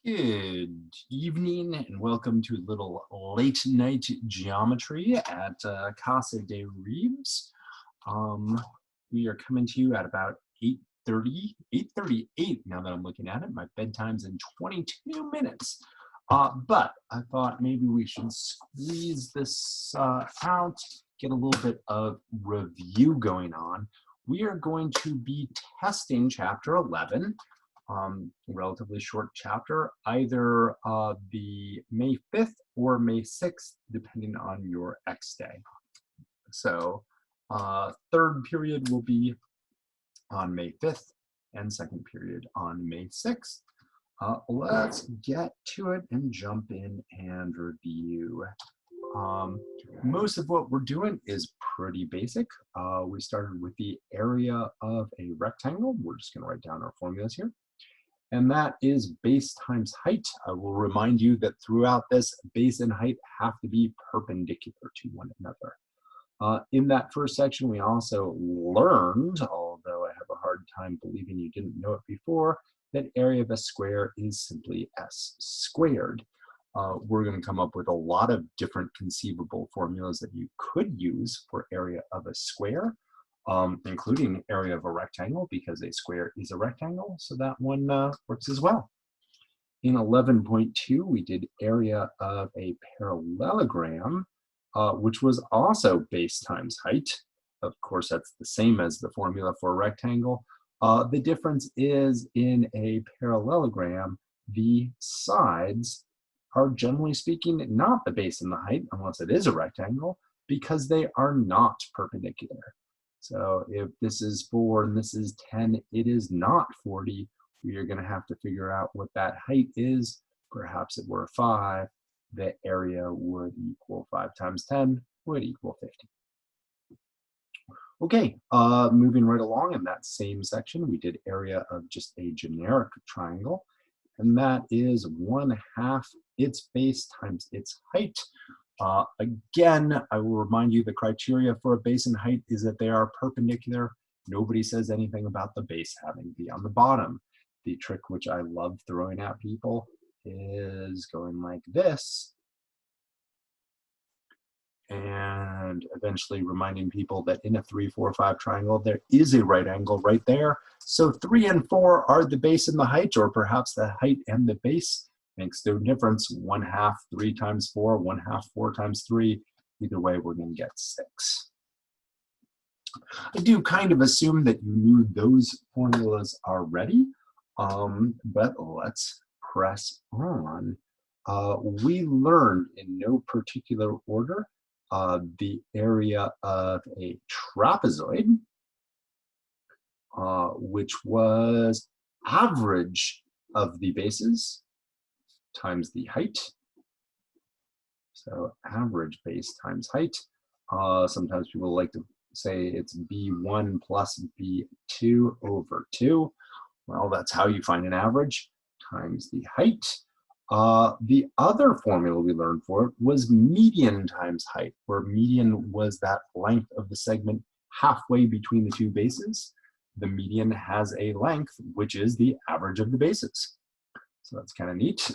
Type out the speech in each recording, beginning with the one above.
Good evening and welcome to a little late night geometry at Casa de Reeves. Um, we are coming to you at about 8:30, 8:38 now that I'm looking at it. My bedtime's in 22 minutes. But I thought maybe we should squeeze this out, get a little bit of review going on. We are going to be testing chapter 11, relatively short chapter, either the May 5th or May 6th, depending on your X day. So third period will be on May 5th and second period on May 6th. Let's get to it and jump in and review. Most of what we're doing is pretty basic. We started with the area of a rectangle. We're just going to write down our formulas here. And that is base times height. I will remind you that throughout this, base and height have to be perpendicular to one another. In that first section, we also learned, although I have a hard time believing you didn't know it before, that area of a square is simply s squared. We're going to come up with a lot of different conceivable formulas that you could use for area of a square, including area of a rectangle, because a square is a rectangle, so that one works as well. In 11.2, we did area of a parallelogram, which was also base times height. Of course, that's the same as the formula for a rectangle. The difference is in a parallelogram, the sides are, generally speaking, not the base and the height, unless it is a rectangle, because they are not perpendicular. So if this is 4 and this is 10, it is not 40. We are going to have to figure out what that height is. Perhaps it were 5. The area would equal 5 times 10 would equal 50. Okay, moving right along in that same section, we did area of just a generic triangle, and that is 1/2 its base times its height. Again, I will remind you the criteria for a base and height is that they are perpendicular. Nobody says anything about the base having to be on the bottom. The trick which I love throwing at people is going like this, and eventually reminding people that in a 3, 4, 5 triangle, there is a right angle right there. So 3 and 4 are the base and the height, or perhaps the height and the base. Makes no difference. 1/2 3 times 4, 1/2 4 times 3. Either way, we're going to get 6. I do kind of assume that you knew those formulas already, but let's press on. We learned in no particular order the area of a trapezoid, which was average of the bases times the height. So average base times height. Sometimes people like to say it's B1 plus B2 over 2. Well, that's how you find an average, times the height. The other formula we learned for it was median times height, where median was that length of the segment halfway between the two bases. The median has a length, which is the average of the bases. So that's kind of neat.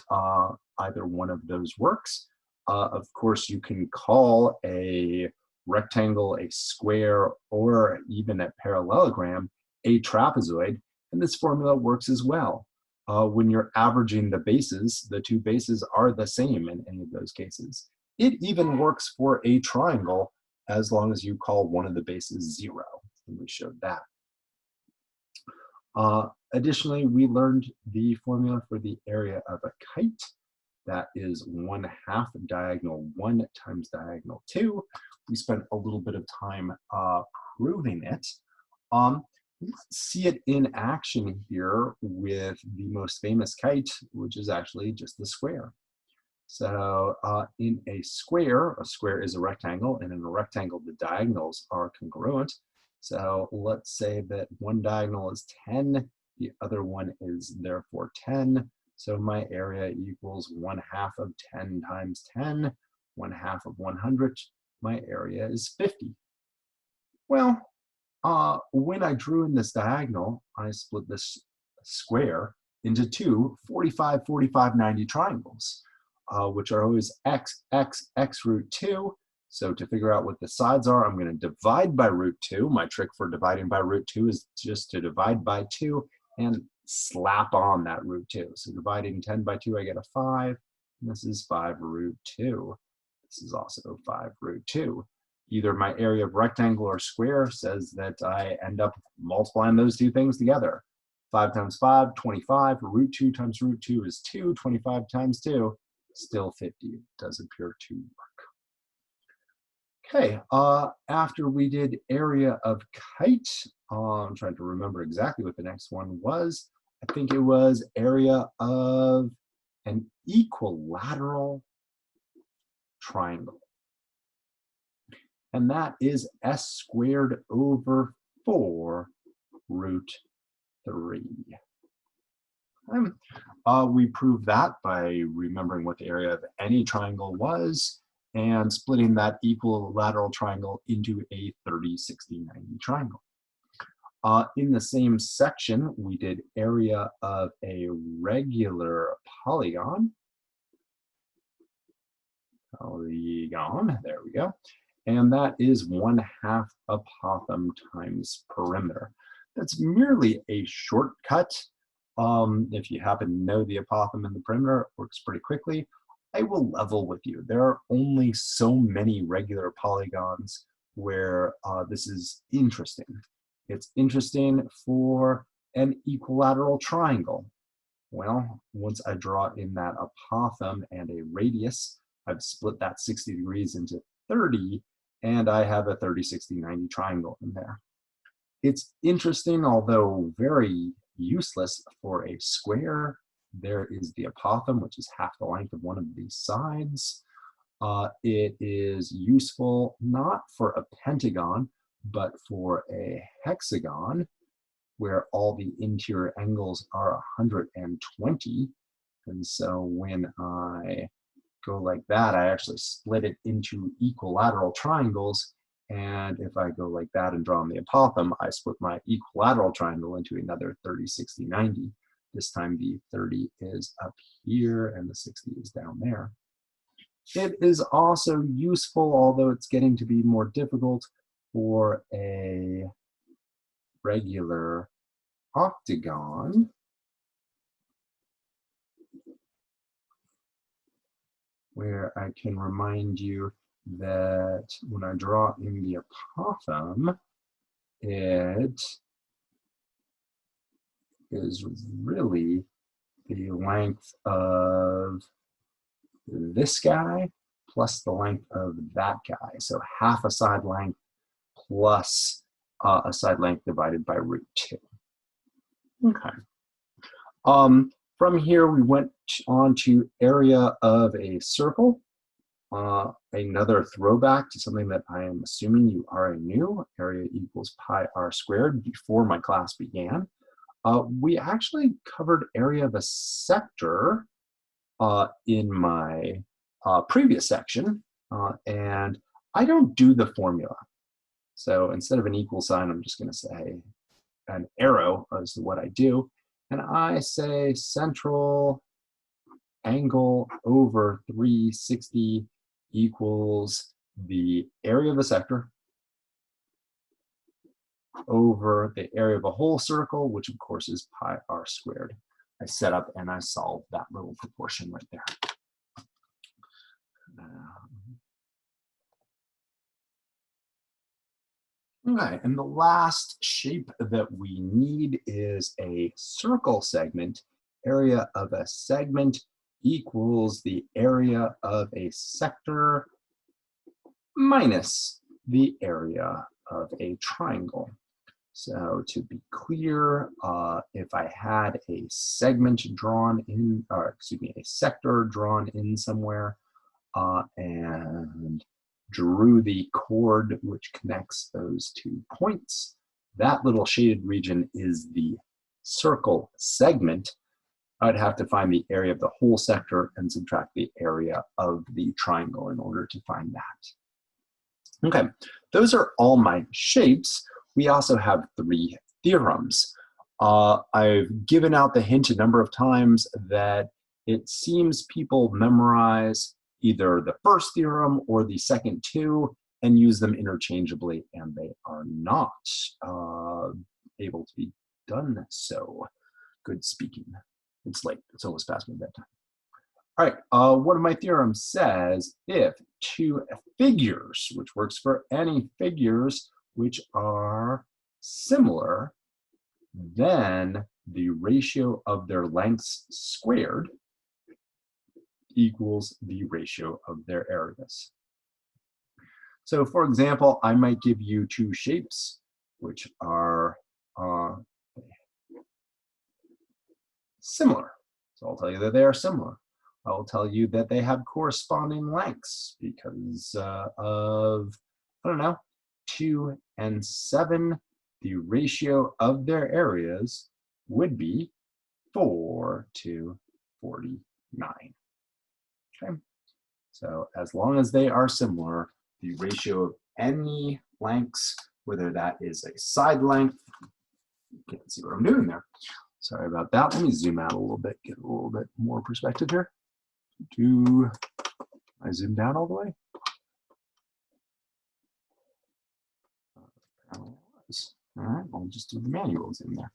Either one of those works. Of course, you can call a rectangle a square, or even a parallelogram a trapezoid, and this formula works as well. When you're averaging the bases, the two bases are the same in any of those cases. It even works for a triangle as long as you call one of the bases 0, and we showed that. Additionally, we learned the formula for the area of a kite. That is 1/2 diagonal 1 times diagonal 2. We spent a little bit of time proving it. Let's see it in action here with the most famous kite, which is actually just the square. So in a square is a rectangle, and in a rectangle, the diagonals are congruent. So let's say that one diagonal is 10, the other one is therefore 10. So my area equals 1/2 of 10 times 10, 1/2 of 100. My area is 50. Well, when I drew in this diagonal, I split this square into two 45, 45, 90 triangles, which are always x, x, x root 2. So to figure out what the sides are, I'm going to divide by root 2. My trick for dividing by root 2 is just to divide by 2 and slap on that root 2. So dividing 10 by 2, I get a 5. And this is 5 root 2. This is also 5 root 2. Either my area of rectangle or square says that I end up multiplying those two things together. 5 times 5, 25. Root 2 times root 2 is 2. 25 times 2, still 50. It does appear to work. Okay, after we did area of kite, I'm trying to remember exactly what the next one was. I think it was area of an equilateral triangle. And that is s squared over 4 root 3. We proved that by remembering what the area of any triangle was and splitting that equilateral triangle into a 30, 60, 90 triangle. In the same section, we did area of a regular polygon. There we go. And that is 1/2 apothem times perimeter. That's merely a shortcut. If you happen to know the apothem and the perimeter, it works pretty quickly. I will level with you. There are only so many regular polygons where this is interesting. It's interesting for an equilateral triangle. Well, once I draw in that apothem and a radius, I've split that 60 degrees into 30, and I have a 30, 60, 90 triangle in there. It's interesting, although very useless for a square. There is the apothem, which is half the length of one of these sides. It is useful not for a pentagon, but for a hexagon, where all the interior angles are 120. And so when I go like that, I actually split it into equilateral triangles. And if I go like that and draw on the apothem, I split my equilateral triangle into another 30, 60, 90. This time the 30 is up here and the 60 is down there. It is also useful, although it's getting to be more difficult, for a regular octagon. Where I can remind you that when I draw in the apothem, it is really the length of this guy plus the length of that guy. So half a side length plus a side length divided by root 2. Okay. From here, we went on to area of a circle. Another throwback to something that I am assuming you already knew. Area equals pi r squared before my class began. We actually covered area of a sector in my previous section, and I don't do the formula. So instead of an equal sign, I'm just going to say an arrow as to what I do. And I say central angle over 360 equals the area of a sector over the area of a whole circle, which of course is pi r squared. I set up and I solve that little proportion right there. Okay, and the last shape that we need is a circle segment. Area of a segment equals the area of a sector minus the area of a triangle. So to be clear, if I had a segment drawn in, or excuse me, a sector drawn in somewhere, and drew the chord which connects those 2 points, that little shaded region is the circle segment. I'd have to find the area of the whole sector and subtract the area of the triangle in order to find that. Okay, those are all my shapes. We also have 3 theorems. I've given out the hint a number of times that it seems people memorize either the first theorem or the second two and use them interchangeably, and they are not able to be done so. Good speaking. It's late. It's almost past my bedtime. All right, one of my theorems says if two figures, which works for any figures which are similar, then the ratio of their lengths squared equals the ratio of their areas. So for example, I might give you two shapes which are similar. So I'll tell you that they are similar. I will tell you that they have corresponding lengths because of, I don't know, 2 and 7, the ratio of their areas would be 4 to 49. Okay, so as long as they are similar, the ratio of any lengths, whether that is a side length, you can't see what I'm doing there. Sorry about that. Let me zoom out a little bit, get a little bit more perspective here. I zoom down all the way? All right, I'll just do the manual zoom there.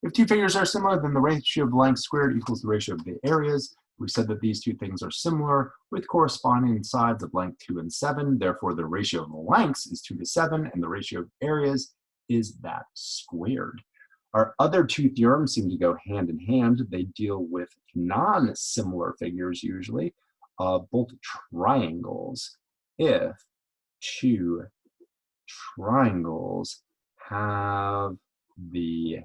If two figures are similar, then the ratio of length squared equals the ratio of the areas. We said that these two things are similar with corresponding sides of length 2 and 7. Therefore, the ratio of the lengths is 2 to 7, and the ratio of areas is that squared. Our other two theorems seem to go hand in hand. They deal with non-similar figures usually, both triangles. If two triangles have the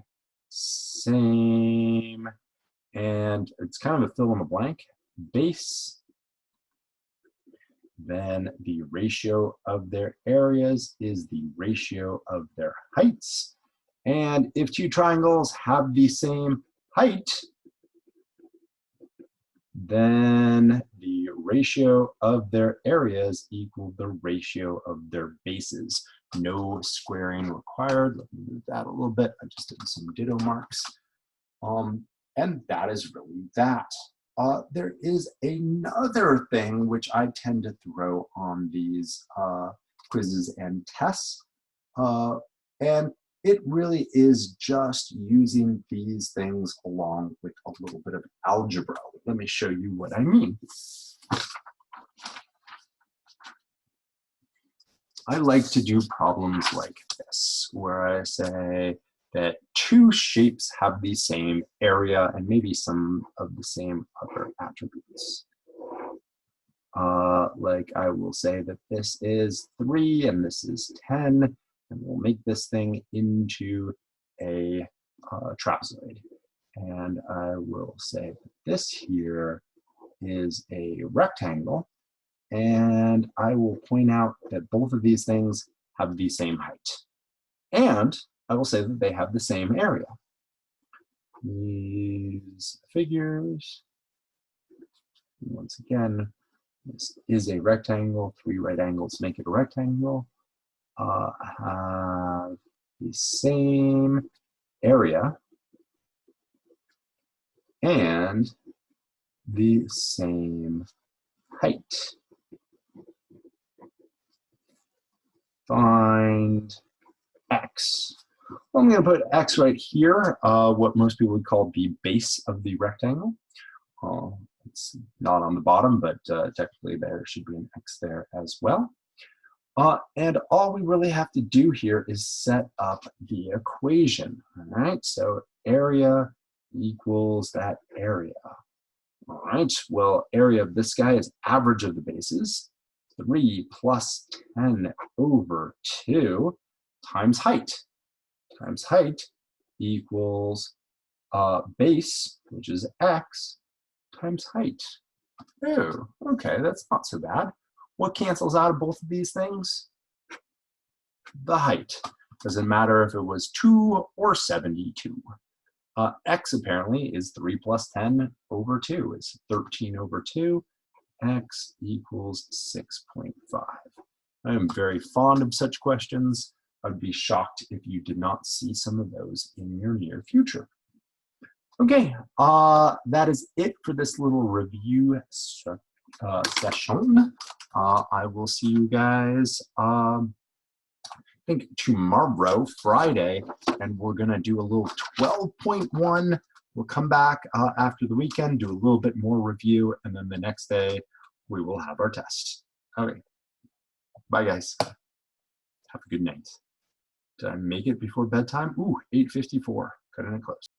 same, and it's kind of a fill in the blank, base, then the ratio of their areas is the ratio of their heights. And if two triangles have the same height, then the ratio of their areas equal the ratio of their bases. No squaring required. Let me move that a little bit. I just did some ditto marks. And that is really that. There is another thing which I tend to throw on these quizzes and tests. And it really is just using these things along with a little bit of algebra. Let me show you what I mean. I like to do problems like this, where I say that two shapes have the same area and maybe some of the same other attributes. Like I will say that this is 3 and this is 10, and we'll make this thing into a trapezoid. And I will say that this here is a rectangle, and I will point out that both of these things have the same height. And I will say that they have the same area. These figures, once again, this is a rectangle. 3 right angles make it a rectangle. Have the same area and the same height. Find x. Well, I'm going to put x right here, what most people would call the base of the rectangle. It's not on the bottom, but technically there should be an x there as well. And all we really have to do here is set up the equation. All right, so area equals that area. All right, well, area of this guy is average of the bases. 3 plus 10 over 2 times height. Times height equals base, which is x, times height. Oh, okay, that's not so bad. What cancels out of both of these things? The height. Doesn't matter if it was 2 or 72. X apparently is 3 plus 10 over 2. It's 13 over 2. X equals 6.5. I am very fond of such questions. I'd be shocked if you did not see some of those in your near future. Okay, that is it for this little review session. I will see you guys, I think tomorrow, Friday, and we're gonna do a little 12.1. We'll come back after the weekend, do a little bit more review, and then the next day we will have our test. Okay, bye guys. Have a good night. Did I make it before bedtime? Ooh, 8:54, cutting it close.